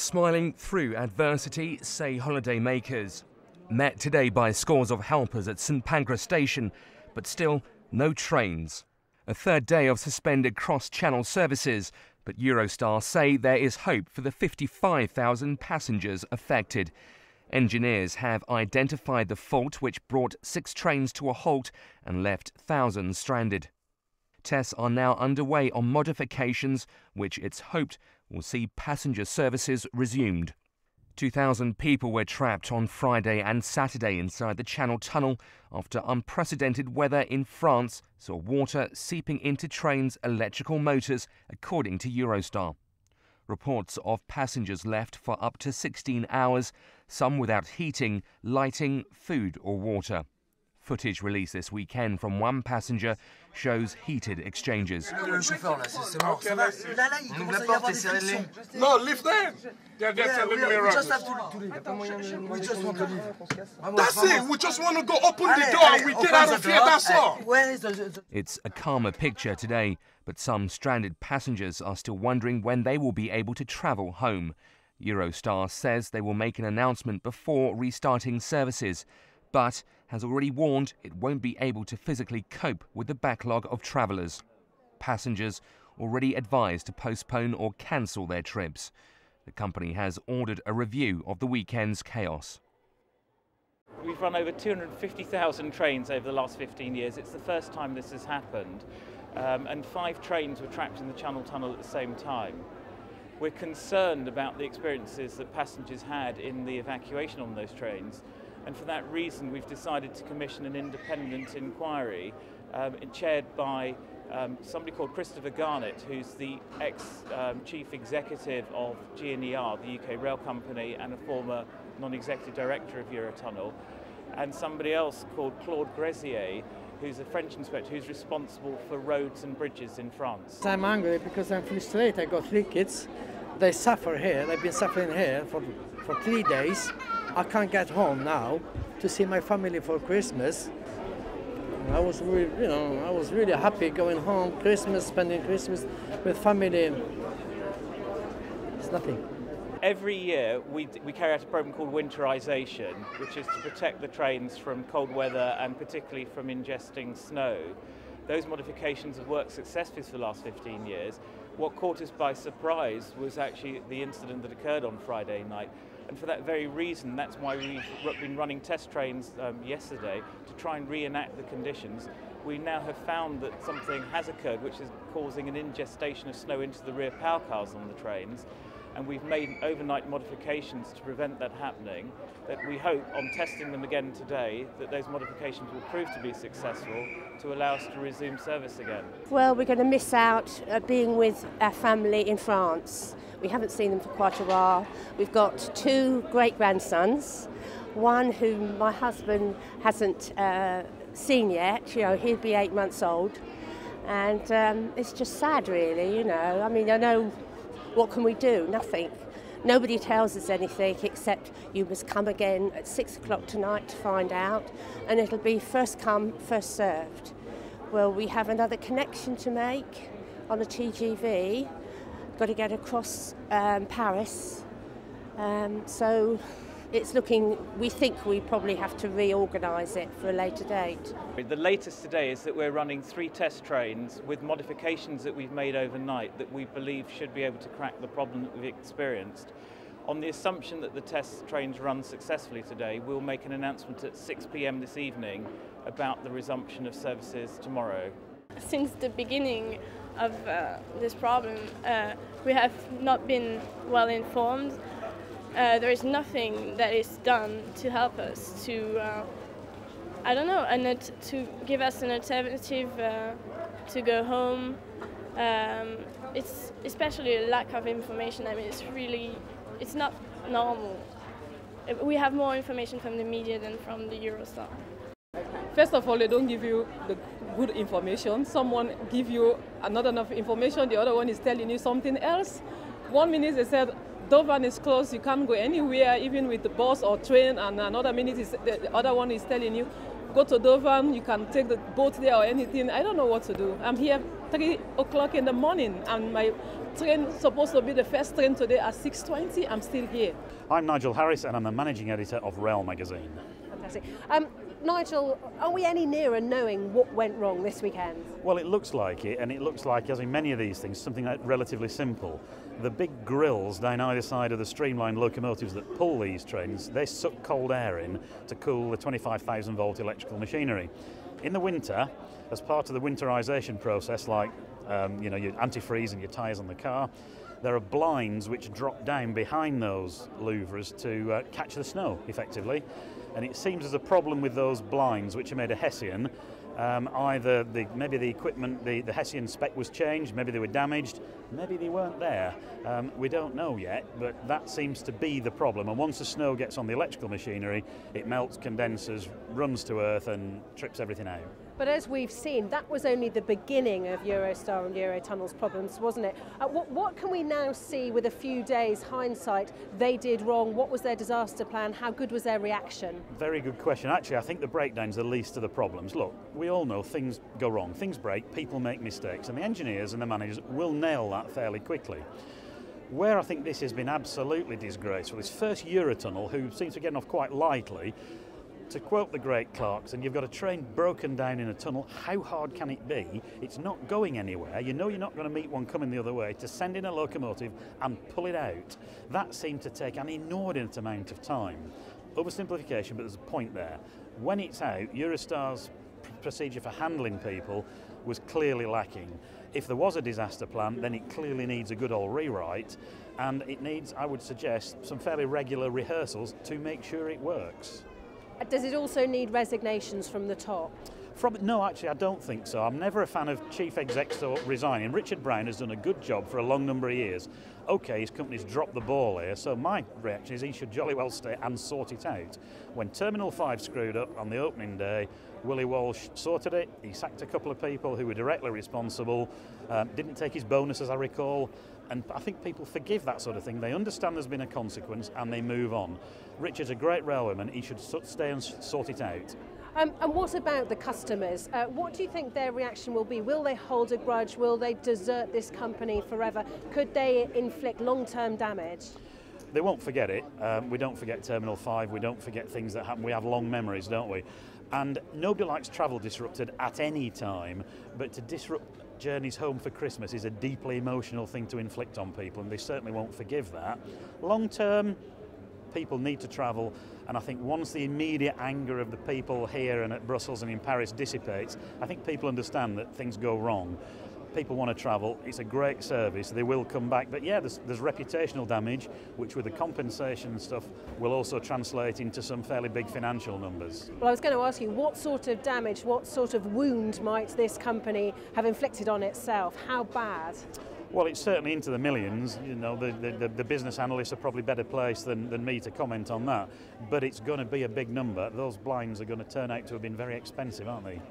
Smiling through adversity, say holidaymakers. Met today by scores of helpers at St Pancras Station, but still no trains. A third day of suspended cross-channel services, but Eurostar say there is hope for the 55,000 passengers affected. Engineers have identified the fault which brought 6 trains to a halt and left thousands stranded. Tests are now underway on modifications which it's hoped will see passenger services resumed. 2,000 people were trapped on Friday and Saturday inside the Channel Tunnel after unprecedented weather in France saw water seeping into trains' electrical motors, according to Eurostar. Reports of passengers left for up to 16 hours, some without heating, lighting, food or water. Footage released this weekend from one passenger shows heated exchanges. No, leave them. They're telling me around. We just want to leave. That's it. We just want to go open the door and we get out of here. That's all. It's a calmer picture today, but some stranded passengers are still wondering when they will be able to travel home. Eurostar says they will make an announcement before restarting services, but has already warned it won't be able to physically cope with the backlog of travellers. Passengers already advised to postpone or cancel their trips. The company has ordered a review of the weekend's chaos. We've run over 250,000 trains over the last 15 years. It's the first time this has happened. And 5 trains were trapped in the Channel Tunnel at the same time. We're concerned about the experiences that passengers had in the evacuation on those trains. And for that reason, we've decided to commission an independent inquiry chaired by somebody called Christopher Garnett, who's the ex-chief executive of GNER, the UK rail company, and a former non-executive director of Eurotunnel, and somebody else called Claude Gresier, who's a French inspector who's responsible for roads and bridges in France. I'm angry because I'm frustrated. I got 3 kids. They suffer here. They've been suffering here for 3 days. I can't get home now to see my family for Christmas. I was really happy going home, spending Christmas with family. It's nothing. Every year we carry out a program called winterization, which is to protect the trains from cold weather and particularly from ingesting snow. Those modifications have worked successfully for the last 15 years. What caught us by surprise was actually the incident that occurred on Friday night. And for that very reason, that's why we've been running test trains yesterday to try and reenact the conditions. We now have found that something has occurred which is causing an ingestion of snow into the rear power cars on the trains. And we've made overnight modifications to prevent that happening, that we hope, on testing them again today, that those modifications will prove to be successful to allow us to resume service again. Well, we're going to miss out being with our family in France. We haven't seen them for quite a while. We've got 2 great-grandsons, one whom my husband hasn't seen yet. He'll be 8 months old. And it's just sad, really, I mean, I know, what can we do? Nothing. Nobody tells us anything except you must come again at 6 o'clock tonight to find out, and it'll be first come, first served. Well, we have another connection to make on a TGV. Got to get across Paris. So it's looking, we think we probably have to reorganise it for a later date. The latest today is that we're running 3 test trains with modifications that we've made overnight that we believe should be able to crack the problem that we've experienced. On the assumption that the test trains run successfully today, we'll make an announcement at 6 p.m. this evening about the resumption of services tomorrow. Since the beginning of this problem, we have not been well informed. There is nothing that is done to help us to, to give us an alternative to go home. It's especially a lack of information. I mean, it's not normal. We have more information from the media than from the Eurostar. First of all, they don't give you the good information. Someone give you not enough information, the other one is telling you something else. 1 minute they said, Dover is closed, you can't go anywhere, even with the bus or train, and another minute the other one is telling you, go to Dover, you can take the boat there or anything. I don't know what to do. I'm here 3 o'clock in the morning, and my train supposed to be the first train today at 6:20. I'm still here. I'm Nigel Harris, and I'm the managing editor of Rail magazine. Fantastic. Nigel, are we any nearer knowing what went wrong this weekend? Well, it looks like it, and it looks like, as in many of these things, something relatively simple. The big grills down either side of the streamlined locomotives that pull these trains, they suck cold air in to cool the 25,000 volt electrical machinery. In the winter, as part of the winterization process, like your antifreeze and your tyres on the car, there are blinds which drop down behind those louvres to catch the snow, effectively. And it seems there's a problem with those blinds, which are made of Hessian. Either maybe the equipment, the Hessian spec was changed, maybe they were damaged, maybe they weren't there. We don't know yet, but that seems to be the problem. And once the snow gets on the electrical machinery, it melts condensers, runs to earth and trips everything out. But as we've seen, that was only the beginning of Eurostar and Eurotunnel's problems, wasn't it? What can we now see with a few days hindsight they did wrong? What was their disaster plan? How good was their reaction? Very good question. Actually, I think the breakdown's the least of the problems. Look, we all know things go wrong, things break, people make mistakes, and the engineers and the managers will nail that fairly quickly. Where I think this has been absolutely disgraceful is first Eurotunnel, who seems to be getting off quite lightly. To quote the great Clarkson, you've got a train broken down in a tunnel, how hard can it be? It's not going anywhere, you know you're not going to meet one coming the other way, to send in a locomotive and pull it out. That seemed to take an inordinate amount of time. Oversimplification, but there's a point there. When it's out, Eurostar's procedure for handling people was clearly lacking. If there was a disaster plan, then it clearly needs a good old rewrite, and it needs, I would suggest, some fairly regular rehearsals to make sure it works. Does it also need resignations from the top? No, actually, I don't think so. I'm never a fan of chief execs resigning. Richard Brown has done a good job for a long number of years. OK, his company's dropped the ball here, so my reaction is he should jolly well stay and sort it out. When Terminal 5 screwed up on the opening day, Willie Walsh sorted it. He sacked a couple of people who were directly responsible, didn't take his bonus, as I recall. And I think people forgive that sort of thing. They understand there's been a consequence and they move on. Richard's a great railwayman. He should stay and sort it out. And what about the customers? What do you think their reaction will be? Will they hold a grudge? Will they desert this company forever? Could they inflict long-term damage? They won't forget it. We don't forget Terminal 5. We don't forget things that happen. We have long memories, don't we? And nobody likes travel disrupted at any time, but to disrupt journeys home for Christmas is a deeply emotional thing to inflict on people, and they certainly won't forgive that. Long term, people need to travel, and I think once the immediate anger of the people here and at Brussels and in Paris dissipates, I think people understand that things go wrong. People want to travel, it's a great service, they will come back, but yeah, there's reputational damage, which with the compensation and stuff will also translate into some fairly big financial numbers. Well, I was going to ask you, what sort of damage, what sort of wound might this company have inflicted on itself? How bad? Well, it's certainly into the millions. You know, the business analysts are probably better placed than me to comment on that, but it's going to be a big number. Those blinds are going to turn out to have been very expensive, aren't they?